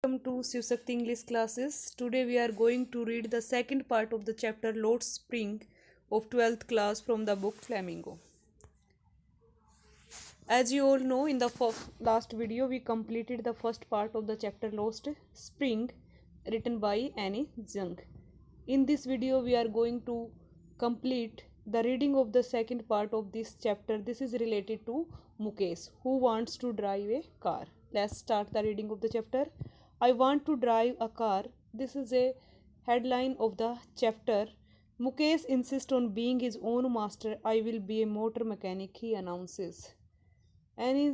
Welcome to Sivsakti English classes. Today we are going to read the second part of the chapter Lord Spring of 12th class from the book Flamingo. As you all know, in the last video we completed the first part of the chapter Lost Spring written by Annie Zhang. In this video we are going to complete the reading of the second part of this chapter. This is related to Mukesh, who wants to drive a car. Let's start the reading of the chapter. I want to drive a car. This is a headline of the chapter. Mukesh insists on being his own master. I will be a motor mechanic, he announces. Any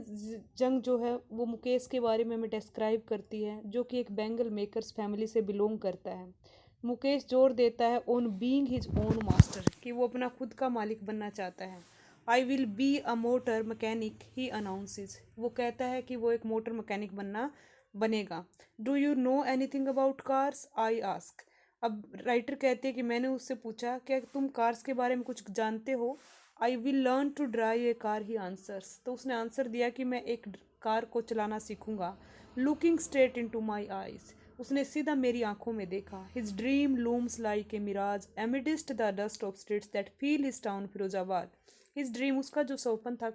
जंग जो है वो मुकेश के बारे में हमें describe करती है, जो कि एक बेंगल मेकर्स फैमिली से बिलोंग करता है. मुकेश जोर देता है on being his own master, कि वो अपना खुद का मालिक बनना चाहता है. I will be a motor mechanic, he announces. वो कहता है कि वो एक मोटर मैकेनिक बनेगा. Do you know anything about cars, I ask. अब राइटर कहते हैं कि मैंने उससे पूछा, क्या तुम कार्स के बारे में कुछ जानते हो. I will learn to drive a car, he answers. तो उसने आंसर दिया कि मैं एक कार को चलाना सीखूंगा. Looking straight into my eyes, उसने सीधा मेरी आंखों में देखा. His dream looms like a mirage amidst the dust of streets that fill his town Firozabad. His dream, उसका जो सपन था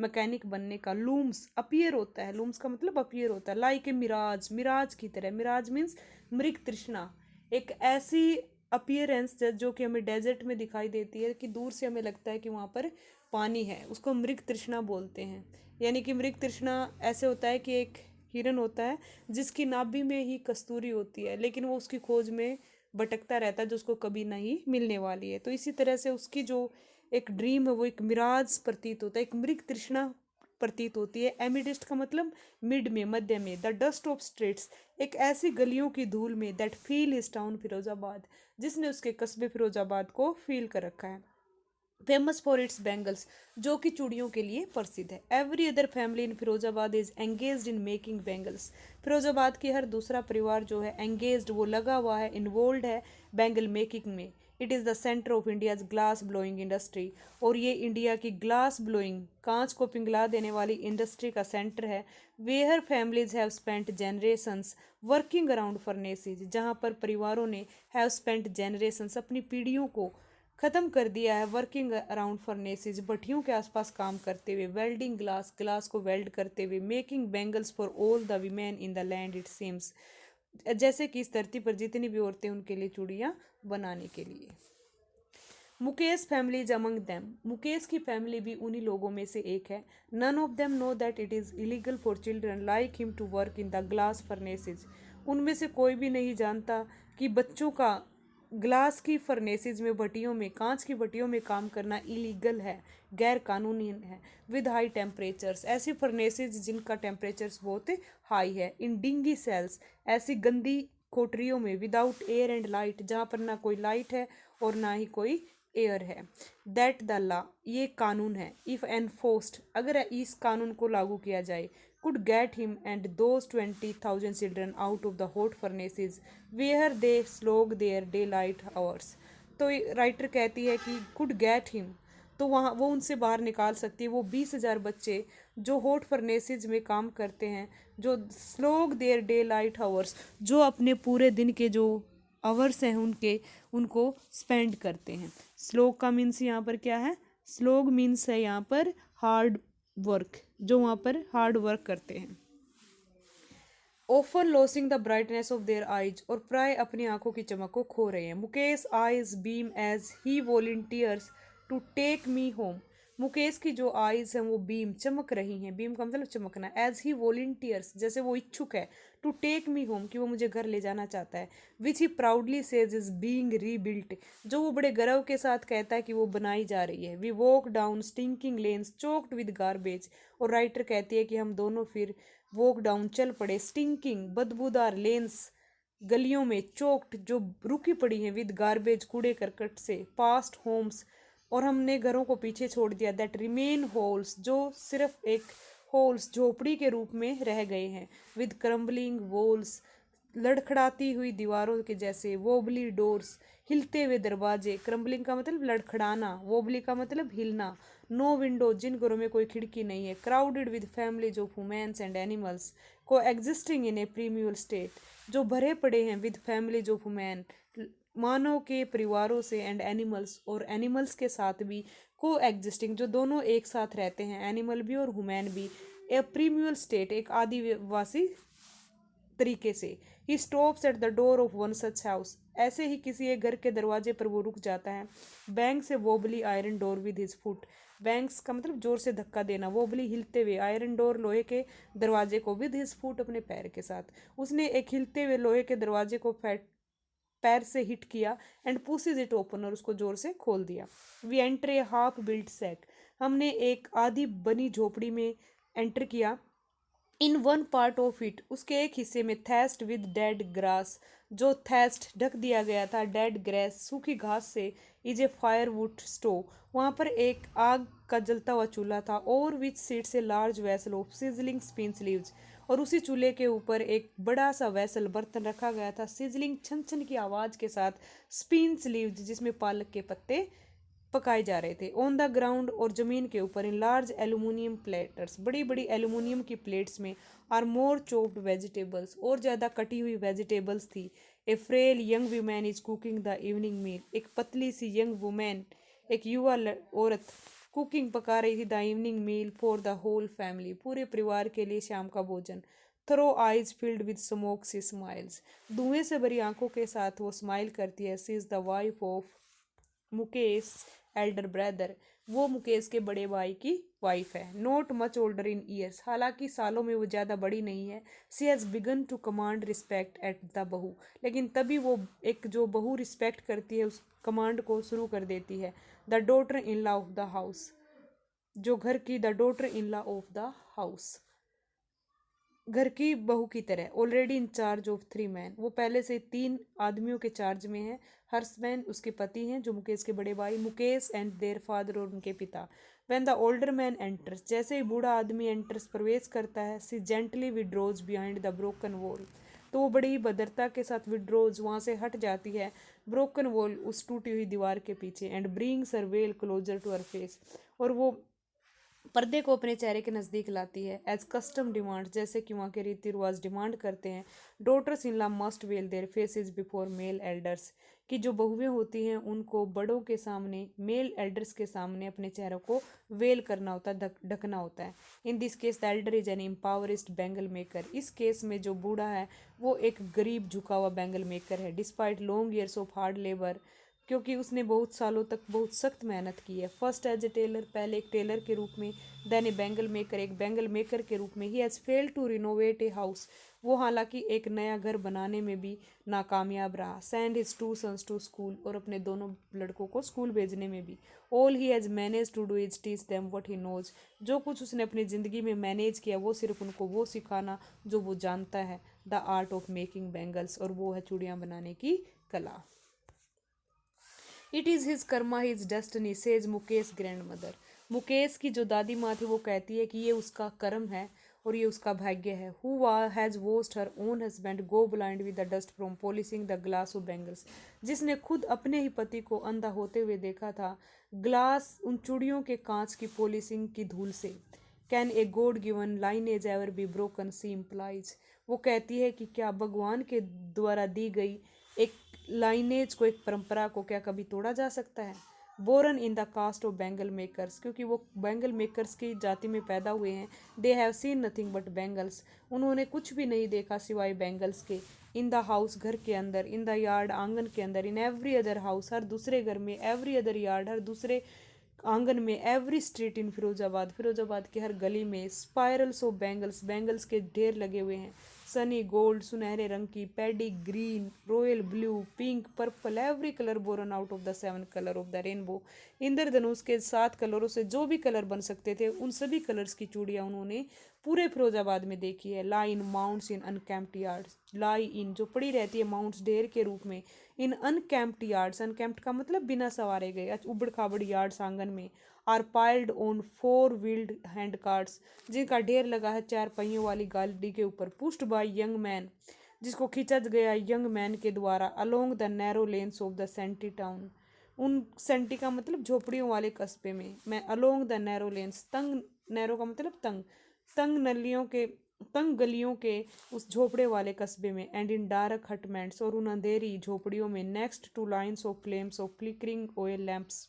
मैकेनिक बनने का, लूम्स अपीयर होता है, लूम्स का मतलब अपीयर होता है, लाइक ए मिराज, मिराज की तरह. मिराज मीन्स मृग तृष्णा, एक ऐसी अपीयरेंस जो कि हमें डेजर्ट में दिखाई देती है कि दूर से हमें लगता है कि वहाँ पर पानी है, उसको मृग तृष्णा बोलते हैं. यानी कि मृग तृष्णा ऐसे होता है कि एक हिरन होता है जिसकी नाभि में ही कस्तूरी होती है, लेकिन वो उसकी खोज में भटकता रहता है जो उसको कभी नहीं मिलने वाली है. तो इसी तरह से उसकी जो एक ड्रीम है वो एक मिराज प्रतीत होता है, एक मृग तृष्णा प्रतीत होती है. एमिडिस्ट का मतलब मिड में, मध्य में. द डस्ट ऑफ स्ट्रीट्स, एक ऐसी गलियों की धूल में. That fill his town Firozabad, जिसने उसके कस्बे फिरोजाबाद को फील कर रखा है. फेमस फॉर इट्स बैंगल्स, जो कि चूड़ियों के लिए प्रसिद्ध है. Every other family in Firozabad is engaged in making bangles. Firozabad की हर दूसरा परिवार जो है एंगेज्ड, वो लगा हुआ है, इन्वॉल्व है बैंगल मेकिंग में. It is the centre of India's glass blowing industry, और ये इंडिया की ग्लास ब्लोइंग, कांच को पिघला देने वाली इंडस्ट्री का सेंटर है. Where families have spent generations working around furnaces, जहाँ पर परिवारों ने हैव स्पेंट जनरेशंस, अपनी पीढ़ियों को ख़त्म कर दिया है, वर्किंग अराउंड फर्नेसेज, भट्टियों के आसपास काम करते हुए. वेल्डिंग ग्लास, ग्लास को वेल्ड करते हुए. Making bangles for all the women in the land it seems, जैसे कि इस धरती पर जितनी भी औरतें उनके लिए चूड़ियाँ बनाने के लिए. Mukesh family is among them, Mukesh की फैमिली भी उन्हीं लोगों में से एक है. None of them know that it is illegal for children like him to work in the glass furnaces. उनमें से कोई भी नहीं जानता कि बच्चों का ग्लास की फर्नेसेज में, भट्टियों में, कांच की भट्टियों में काम करना इलीगल है, गैर कानूनी है. विद हाई टेम्परेचर्स, ऐसी फर्नेसेज जिनका टेम्परेचर्स बहुत हाई है. इन डिंगी सेल्स, ऐसी गंदी कोठरियों में. विदाउट एयर एंड लाइट, जहाँ पर ना कोई लाइट है और ना ही कोई एयर है. दैट द लॉ, ये कानून है. इफ़ एनफोर्स्ड, अगर इस कानून को लागू किया जाए. Could get him and those 20,000 children out of the hot furnaces where they slog their daylight hours. तो राइटर कहती है कि कुड गेट हिम, तो वहाँ वो उनसे बाहर निकाल सकती है वो 20,000 बच्चे जो हॉट फर्नेसेज में काम करते हैं, जो slog their daylight hours, जो अपने पूरे दिन के जो आवर्स हैं उनको स्पेंड करते हैं. स्लोग का मीन्स यहाँ पर क्या है, स्लोग मीन्स है यहाँ पर हार्ड वर्क, जो वहाँ पर हार्ड वर्क करते हैं. Often losing the brightness of their eyes, और प्राय अपनी आंखों की चमक को खो रहे हैं. Mukesh eyes beam as he volunteers to take me home. Mukesh की जो आइज हैं वो बीम, चमक रही हैं. बीम का मतलब चमकना. एज ही वॉलंटियर्स, जैसे वो इच्छुक है. टू टेक मी होम, कि वो मुझे घर ले जाना चाहता है. Which he proudly says is being rebuilt, जो वो बड़े गर्व के साथ कहता है कि वो बनाई जा रही है. We walk down stinking lanes choked with garbage, और राइटर कहती है कि हम दोनों फिर वॉक डाउन, चल पड़े. स्टिंकिंग, बदबूदार, लेन्स, गलियों में. चोक्ड, जो रुकी पड़ी हैं. विद गार्बेज, कूड़े करकट से. पास्ट होम्स, और हमने घरों को पीछे छोड़ दिया. दैट रिमेन होल्स, जो सिर्फ एक होल्स, झोपड़ी के रूप में रह गए हैं. विद क्रम्बलिंग वॉल्स, लड़खड़ाती हुई दीवारों के जैसे. वोबली डोर्स, हिलते हुए दरवाजे. क्रम्बलिंग का मतलब लड़खड़ाना, वोबली का मतलब हिलना. नो विंडो, जिन घरों में कोई खिड़की नहीं है. Crowded with families of womens and animals, coexisting in a primeval state, जो भरे पड़े हैं विद फैमिलीज ऑफ हुमैन, मानव के परिवारों से, एंड एनिमल्स, और एनिमल्स के साथ भी को एग्जिस्टिंग, जो दोनों एक साथ रहते हैं, एनिमल भी और हुमैन भी, ए प्रीम्यूल स्टेट, एक आदिवासी तरीके से। He stops at the door of one such house, ऐसे ही किसी एक घर के दरवाजे पर वो रुक जाता है। बैंक से wobbly iron door with his foot, banks का मतलब जोर से धक्का देना, वोबली हिलते हुए, आयरन डोर लोहे के दरवाजे को, विद हिज फुट अपने पैर के साथ, उसने एक हिलते हुए लोहे के दरवाजे को पैर से हिट किया, एंड पुशेज इट ओपन, और उसको जोर से खोल दिया। We enter a half built set, हमने एक आधी बनी झोपड़ी में एंटर किया। In one part of it, उसके एक हिस्से में, थैस्ट विद डेड ग्रास, जो थैस्ट ढक दिया गया था डेड ग्रास, सूखी घास से, इज ए फायरवुड स्टोव, वहाँ पर एक आग का जलता हुआ चूल्हा था, और which sits a large vessel of sizzling spin leaves, और उसी चूल्हे के ऊपर एक बड़ा सा वेसल बर्तन रखा गया था, सिजलिंग छन छन की आवाज़ के साथ, स्पिन लीव्स जिसमें पालक के पत्ते पकाए जा रहे थे। ऑन द ग्राउंड, और जमीन के ऊपर, इन लार्ज एल्यूमिनियम प्लेटर्स, बड़ी बड़ी एल्यूमिनियम की प्लेट्स में, आर मोर चॉप्ड वेजिटेबल्स, और ज़्यादा कटी हुई वेजिटेबल्स थी। A frail young women is cooking the evening meal, एक पतली सी यंग वुमेन, एक युवा औरत कुकिंग पका रही थी the evening meal for the whole family, पूरे परिवार के लिए शाम का भोजन। Through eyes filled with smoke she smiles, धुएं से भरी आंखों के साथ वो स्माइल करती है। She is the wife of Mukesh elder brother, वो मुकेश के बड़े भाई की वाइफ है। Not much older in years, हालांकि सालों में वो ज़्यादा बड़ी नहीं है। She has begun to command respect at the बहू, लेकिन तभी वो एक जो बहू रिस्पेक्ट करती है उस कमांड को शुरू कर देती है। The daughter in law of the house, जो घर की, the daughter in law of the house, घर की बहू की तरह। Already in charge of 3 man, वो पहले से 3 आदमियों के चार्ज में है। हर्षमैन उसके पति हैं, जो मुकेश के बड़े भाई, मुकेश एंड देयर फादर, और उनके पिता। When the older man enters, जैसे ही बूढ़ा आदमी एंटर्स प्रवेश करता है, she gently withdraws behind the broken wall, तो वो बड़ी ही भद्रता के साथ विड्रोज, वहाँ से हट जाती है, ब्रोकन वॉल, उस टूटी हुई दीवार के पीछे, and brings her veil closer to her face, और वो पर्दे को अपने चेहरे के नज़दीक लाती है। एज कस्टम डिमांड, जैसे कि वहाँ के रीति रिवाज डिमांड करते हैं। Daughters in law must veil their faces before male elders, कि जो बहुएं होती हैं उनको बड़ों के सामने, मेल एल्डर्स के सामने अपने चेहरों को वेल करना होता है, ढकना होता है। In this case the elder is an impoverished bangle maker, इस केस में जो बूढ़ा है वो एक गरीब झुका हुआ बैंगल मेकर है। Despite long years of hard labour, क्योंकि उसने बहुत सालों तक बहुत सख्त मेहनत की है। फर्स्ट एज ए टेलर, पहले एक टेलर के रूप में, देन ए बैंगल मेकर, एक बैंगल मेकर के रूप में। He has failed to renovate a house, वो हालांकि एक नया घर बनाने में भी नाकामयाब रहा। Send his 2 sons to school, और अपने दोनों लड़कों को स्कूल भेजने में भी। All he has managed to do is teach them what he knows, जो कुछ उसने अपनी ज़िंदगी में मैनेज किया वो सिर्फ उनको वो सिखाना जो वो जानता है। The art of making bangles, और वो है चूड़ियाँ बनाने की कला। It is his Karma his destiny says Mukesh grand mother, Mukesh की जो दादी माँ थी वो कहती है कि ये उसका कर्म है और ये उसका भाग्य है। Who has watched her own husband go blind with the dust from polishing the glass of bangles, जिसने खुद अपने ही पति को अंधा होते हुए देखा था ग्लास, उन चूड़ियों के कांच की पॉलिशिंग की धूल से। Can a god given lineage ever be broken, she implies, वो कहती है कि क्या भगवान के द्वारा दी गई एक लाइनेज को, एक परंपरा को क्या कभी तोड़ा जा सकता है। Born in the caste of bangle makers, क्योंकि वो बैंगल मेकर्स की जाति में पैदा हुए हैं। They have seen nothing but bangles, उन्होंने कुछ भी नहीं देखा सिवाय बैंगल्स के। इन द हाउस, घर के अंदर, इन द यार्ड, आंगन के अंदर, इन एवरी अदर हाउस, हर दूसरे घर में, एवरी अदर यार्ड, हर दूसरे आंगन में, every street in Firozabad, Firozabad की हर गली में, स्पायरल्स ऑफ बैंगल्स, बैंगल्स के ढेर लगे हुए हैं। सनी गोल्ड, सुनहरे रंग की, paddy green, royal blue, pink, purple, every colour born out of the 7 colour of the rainbow, इंद्रधनुष के 7 कलरों से जो भी कलर बन सकते थे उन सभी कलर्स की चूड़ियाँ उन्होंने पूरे फिरोजाबाद में देखी है। लाई इन माउंट्स इन अनकैम्प्ड यार्ड्स, लाई इन जो पड़ी रहती है माउंट्स ढेर के रूप में, इन अनकैम्प्ड यार्ड्स, अनकैम्प्ड का मतलब बिना सवारे गए, उबड़ खाबड़ यार्ड्स आंगन में, are piled on 4 wheeled hand carts, जिनका ढेर लगा है 4 पहियों वाली गाड़ी के ऊपर, पुश्ड बाय यंग मैन, जिसको खींचा गया यंग मैन के द्वारा, along the narrow lanes of the shanty town, उन सेंटी का मतलब झोपड़ियों वाले कस्बे में, मैं अलोंग द नैरो लेन्स, तंग, नैरो का मतलब तंग, तंग नलियों के तंग गलियों के उस झोपड़े वाले कस्बे में, एंड इन डार्क हटमेंट्स, और उन अंधेरी झोपड़ियों में, next to lines of flames of flickering oil lamps,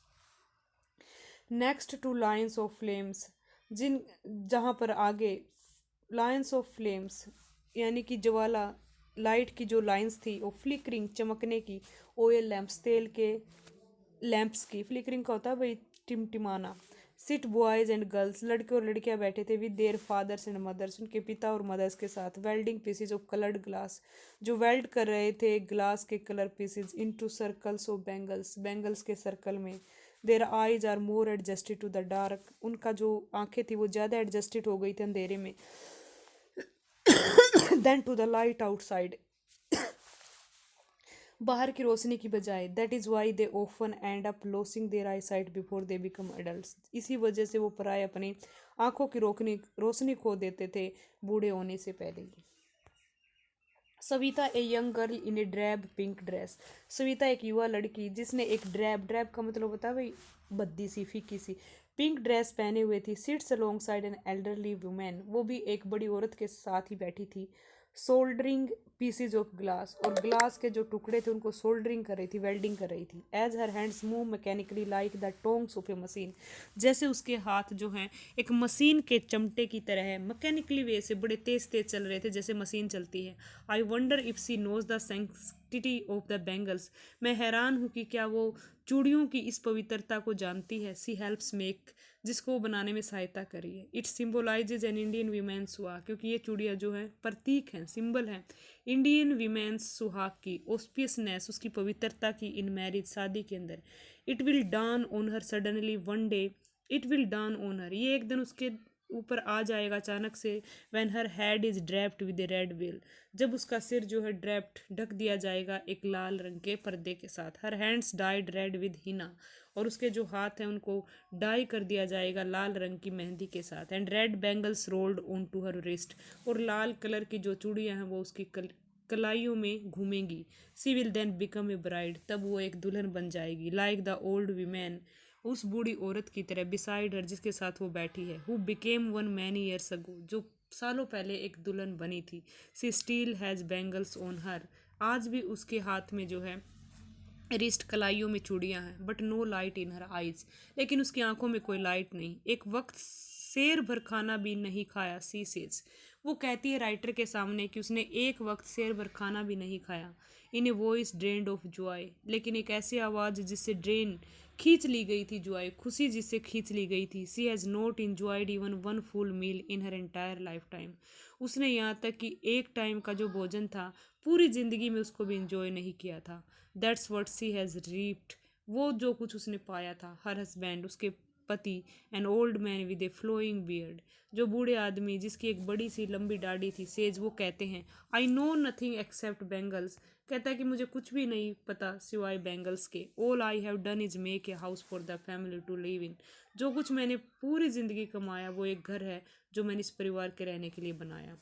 next to lines of flames, जिन जहाँ पर आगे लाइन्स ऑफ फ्लेम्स यानी कि ज्वाला लाइट की जो लाइंस थी, वो फ्लिकरिंग चमकने की, ऑयल लैम्प्स तेल के लैंप्स की, फ्लिकरिंग का होता है भाई टिमटिमाना, सिट बॉयज एंड गर्ल्स, लड़के और लड़कियां बैठे थे with their fathers and mothers, उनके पिता और मदर्स के साथ, welding pieces of coloured glass, जो वेल्ड कर रहे थे ग्लास के colour pieces into circles of bangles, bangles के सर्कल में, their eyes are more adjusted to the dark, उनका जो आंखें थी वो ज़्यादा एडजस्टेड हो गई थी अंधेरे में, than to the light outside, बाहर की रोशनी की बजाय, that is why they often end up losing their eyesight before they become adults, इसी वजह से वो पराए अपनी आंखों की रोशनी खो देते थे बूढ़े होने से पहले ही। Savita a young girl in a drab pink dress, Savita एक युवा लड़की जिसने एक ड्रैब, ड्रैब का मतलब होता है भाई बद्दी सी फीकी सी, पिंक ड्रेस पहने हुए थी, sits alongside an elderly woman, वो भी एक बड़ी औरत के साथ ही बैठी थी, सोल्डरिंग पीसीज ऑफ ग्लास, और ग्लास के जो टुकड़े थे उनको सोल्डरिंग कर रही थी, वेल्डिंग कर रही थी, as her hands move mechanically like the tongs of a machine, जैसे उसके हाथ जो हैं एक मशीन के चमटे की तरह है, मैकेनिकली वे से बड़े तेज तेज चल रहे थे जैसे मशीन चलती है। I wonder if she knows the sensitivity of the bangles, मैं हैरान हूँ कि क्या वो चूड़ियों की इस पवित्रता को जानती है, सी हेल्प्स मेक, जिसको बनाने में सहायता करी है, it symbolises an Indian women सुहाग, क्योंकि ये चूड़ियाँ जो है प्रतीक हैं, सिंबल हैं इंडियन वीमेन्स सुहाग की, ऑस्पियसनेस उसकी पवित्रता की, इन मैरिज शादी के अंदर, it will dawn on her suddenly one day, it will dawn on her ये एक दिन उसके ऊपर आ जाएगा अचानक से, when her head is draped with a red veil, जब उसका सिर जो है ड्रैप्ड ढक दिया जाएगा एक लाल रंग के पर्दे के साथ, her hands died read with Hina, और उसके जो हाथ हैं उनको डाई कर दिया जाएगा लाल रंग की मेहंदी के साथ, and red bangles rolled onto her wrist, और लाल कलर की जो चूड़ियाँ हैं वो उसकी कलाइयों में घूमेंगी, she will then become a bride, तब वो एक दुल्हन बन जाएगी, लाइक द ओल्ड वीमेन, उस बूढ़ी औरत की तरह, बिसाइड हर जिसके साथ वो बैठी है, who became one many years ago, जो सालों पहले एक दुल्हन बनी थी, she still has bangles on her, आज भी उसके हाथ में जो है रिस्ट कलाइयों में चूड़ियां हैं, but no light in her eyes, लेकिन उसकी आंखों में कोई लाइट नहीं, एक वक्त शेर भर खाना भी नहीं खाया, सी सेज, वो कहती है राइटर के सामने कि उसने एक वक्त शेर भर खाना भी नहीं खाया, in a voice drained of joy, लेकिन एक ऐसी आवाज़ जिससे ड्रेन खींच ली गई थी जॉय, खुशी जिससे खींच ली गई थी, she has not enjoyed even one full meal in her entire lifetime, उसने यहाँ तक कि एक टाइम का जो भोजन था पूरी ज़िंदगी में उसको भी इंजॉय नहीं किया था, दैट्स व्हाट सी हैज़ रीप्ड, वो जो कुछ उसने पाया था, हर हस्बैंड उसके पति, an old man with a flowing beard, जो बूढ़े आदमी जिसकी एक बड़ी सी लंबी दाढ़ी थी, सेज वो कहते हैं, I know nothing accept bangles, कहता है कि मुझे कुछ भी नहीं पता सिवाय बैंगल्स के, all I have done is make a house for the family to live in, जो कुछ मैंने पूरी ज़िंदगी कमाया वो एक घर है जो मैंने इस परिवार के रहने के लिए बनाया,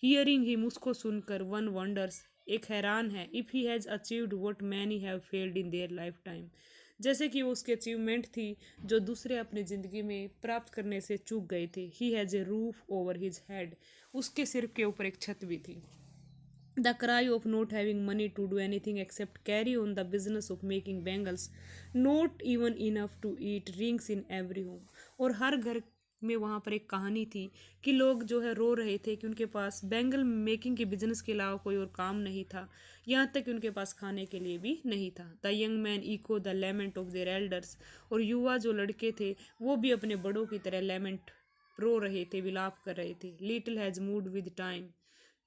हियरिंग हिम, उसको सुनकर, वन वंडर्स, एक हैरान है, if he has achieved what many have failed in their life time, जैसे कि वो उसकी अचीवमेंट थी जो दूसरे अपनी ज़िंदगी में प्राप्त करने से चूक गए थे, he has a roof over his head, उसके सिर के ऊपर एक छत भी थी, the cry of not having money to do anything except carry on the business of making bangles, not even enough to eat rings in every home, और हर घर में वहाँ पर एक कहानी थी कि लोग जो है रो रहे थे कि उनके पास बैंगल मेकिंग के बिजनेस के अलावा कोई और काम नहीं था, यहाँ तक कि उनके पास खाने के लिए भी नहीं था, the young man echo the lament of their elders, और युवा जो लड़के थे वो भी अपने बड़ों की तरह लेमेंट रो रहे थे, विलाप कर रहे थे, little has moved with time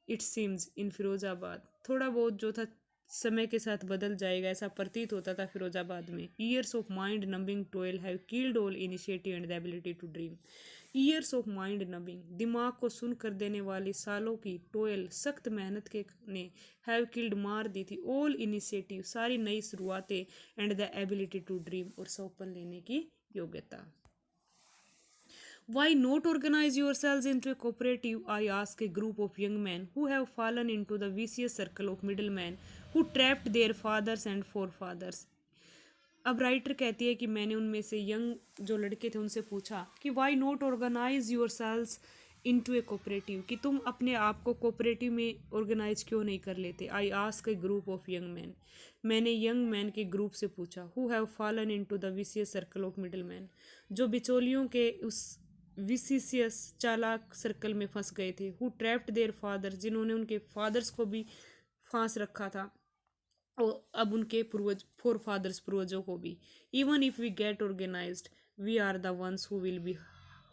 it seems in Firozabad, थोड़ा बहुत जो था समय के साथ बदल जाएगा ऐसा प्रतीत होता था फिरोजाबाद में, years of mind numbing toil have killed all initiative and the ability to dream, years of mind numbing, दिमाग को सुन कर देने वाली सालों की टोयल, सख्त मेहनत के ने हैव किल्ड मार दी थी, ऑल इनिशिएटिव सारी नई शुरुआतें, and the ability to dream और सपन लेने की योग्यता। Why not organize yourselves into a cooperative? I ask a group of young men who have fallen into the vicious circle of middlemen who trapped their fathers and forefathers. अब writer कहती है कि मैंने उनमें से यंग जो लड़के थे उनसे पूछा कि why not organise yourselves into a cooperative, कि तुम अपने आप को कोऑपरेटिव में ऑर्गेनाइज क्यों नहीं कर लेते। I ask A group of young man, मैंने यंग मैन के ग्रुप से पूछा, who have fallen into the vicious circle of middle man, जो बिचौलियों के उस विशियस चालाक सर्कल में फंस गए थे। हु ट्रैप्ड देयर फादर, जिन्होंने उनके फादर्स को भी फांस रखा था और अब उनके पूर्वज फोर फादर्स पूर्वजों को भी। Even if we get organised we are the ones who will be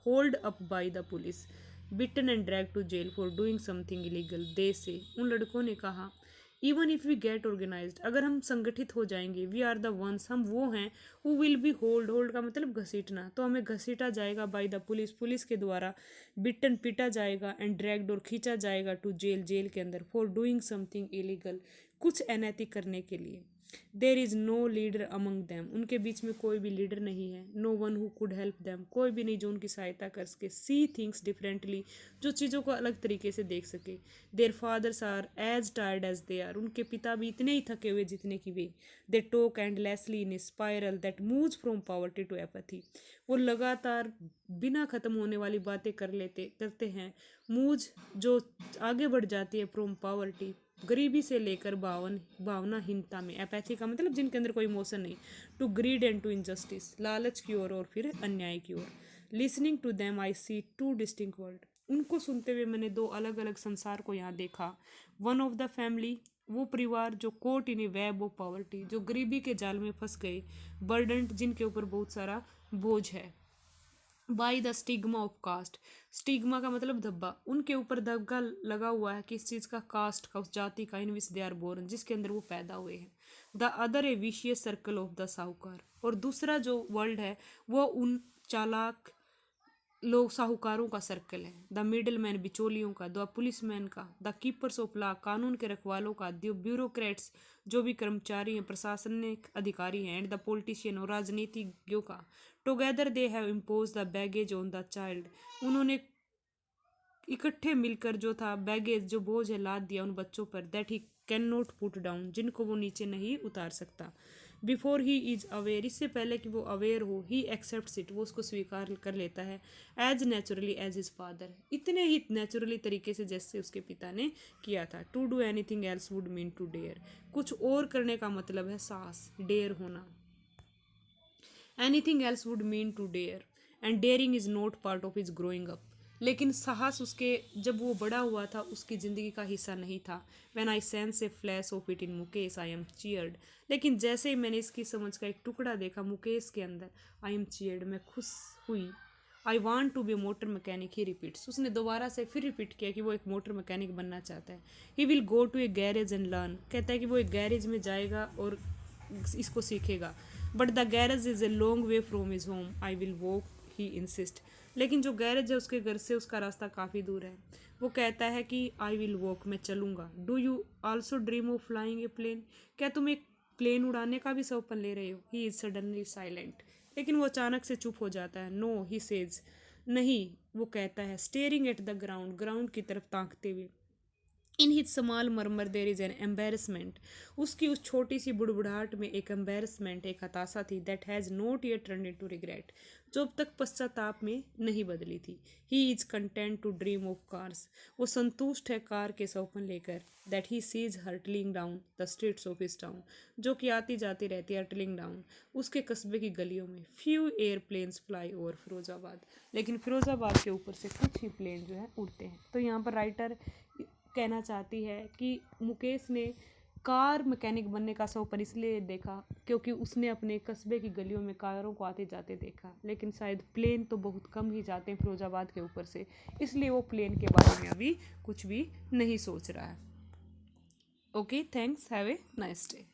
hold up by the police, beaten and drag to jail for doing something illegal, they say. उन लड़कों ने कहा, even if we get organised, अगर हम संगठित हो जाएंगे, we are the once, हम वो हैं, हु विल बी होल्ड का मतलब घसीटना, तो हमें घसीटा जाएगा बाय द पुलिस, पुलिस के द्वारा, बिटन पीटा जाएगा, एंड ड्रैग्ड और खींचा जाएगा टू जेल, जेल के अंदर, फॉर डूइंग समथिंग इलीगल, कुछ अनैतिक करने के लिए। There is no leader among them, उनके बीच में कोई भी लीडर नहीं है। No one who could help them, कोई भी नहीं जो उनकी सहायता कर सके। सी थिंग्स डिफरेंटली, जो चीज़ों को अलग तरीके से देख सके। Their fathers are as tired as they are, उनके पिता भी इतने ही थके हुए जितने कि वे। They talk endlessly in a spiral that moves from poverty to apathy, वो लगातार बिना ख़त्म होने वाली बातें करते हैं, मूज जो आगे बढ़ जाती है फ्रॉम पॉवर्टी, गरीबी से लेकर भावनाहीनता में, एपैथी का मतलब जिनके अंदर कोई इमोशन नहीं, to greed and to injustice, लालच की ओर और फिर अन्याय की ओर। Listening to them I see two distinct world, उनको सुनते हुए मैंने दो अलग अलग संसार को यहाँ देखा। वन ऑफ द फैमिली, वो परिवार जो caught in a web of poverty, जो गरीबी के जाल में फंस गए, बर्डन्ड, जिनके ऊपर बहुत सारा बोझ है, by the stigma of caste, stigma का मतलब धब्बा, उनके ऊपर धब्बा लगा हुआ है किस चीज़ का, कास्ट का, उस जाति का, इन विच दे आर बोर्न, जिसके अंदर वो पैदा हुए हैं। The other A vicious circle of the साहूकार, और दूसरा जो वर्ल्ड है वो उन चालाक लोग साहूकारों का सर्कल है। द मिडल मैन, बिचौलियों का। द पुलिसमैन का। द कीपर्स ऑफ लॉ, कानून के रखवालों का। द ब्यूरोक्रेट्स, जो भी कर्मचारी हैं, प्रशासनिक अधिकारी हैं। एंड द पॉलिटिशियन, और राजनीतिज्ञों का। Together they have impose the baggage on the child, उन्होंने इकट्ठे मिलकर जो था बैगेज, जो बोझ है, लाद दिया उन बच्चों पर, that he can not put down, जिनको वो नीचे नहीं उतार सकता। बिफोर ही इज अवेयर, इससे पहले कि वो अवेयर हो, ही एक्सेप्ट्स इट, वो उसको स्वीकार कर लेता है, as naturally as his father, इतने ही नेचुरली तरीके से जैसे उसके पिता ने किया था। To do anything else would mean to dare, कुछ और करने का मतलब है साहस, डेयर होना। Anything else would mean to dare, and daring is not part of his growing up, लेकिन साहस उसके जब वो बड़ा हुआ था उसकी ज़िंदगी का हिस्सा नहीं था। When I sense A flash of it in Mukesh I am cheered, लेकिन जैसे ही मैंने इसकी समझ का एक टुकड़ा देखा मुकेश के अंदर, आई एम चीयर्ड, मैं खुश हुई। I want to be motor mechanic, he repeats, उसने दोबारा से फिर रिपीट किया कि वो एक मोटर मैकेनिक बनना चाहता है। He will go to a garage and learn, कहता है कि वो एक गैरेज में जाएगा और इसको सीखेगा। But the garage is a long way from his home, I will walk, he insist, लेकिन जो गैरेज है उसके घर से उसका रास्ता काफ़ी दूर है। वो कहता है कि आई विल वॉक, मैं चलूँगा। Do you also dream of flying a plane, क्या तुम एक प्लेन उड़ाने का भी सपन ले रहे हो। ही इज़ सडनली साइलेंट, लेकिन वो अचानक से चुप हो जाता है। नो, ही सेज, नहीं, वो कहता है, staring at the ground, ground की तरफ ताकते हुए। In his small murmur there is an embarrassment, उसकी उस छोटी सी बुड़बुड़ाहट में एक एम्बेरसमेंट, एक हताशा थी, that has not yet turn into regret, जो अब तक पश्चाताप में नहीं बदली थी। He is content to dream of cars, वो संतुष्ट है कार के सपन लेकर। That he sees hurtling down the streets of his town, जो कि आती जाती रहती है हर्टलिंग डाउन उसके कस्बे की गलियों में। Few airplanes fly over Firozabad, लेकिन फिरोजाबाद के ऊपर से कुछ ही प्लेन जो है उड़ते हैं। तो यहाँ पर राइटर कहना चाहती है कि मुकेश ने कार मैकेनिक बनने का सपना इसलिए देखा क्योंकि उसने अपने कस्बे की गलियों में कारों को आते जाते देखा, लेकिन शायद प्लेन तो बहुत कम ही जाते हैं फिरोजाबाद के ऊपर से, इसलिए वो प्लेन के बारे में अभी कुछ भी नहीं सोच रहा है। Okay, thanks, have a nice day.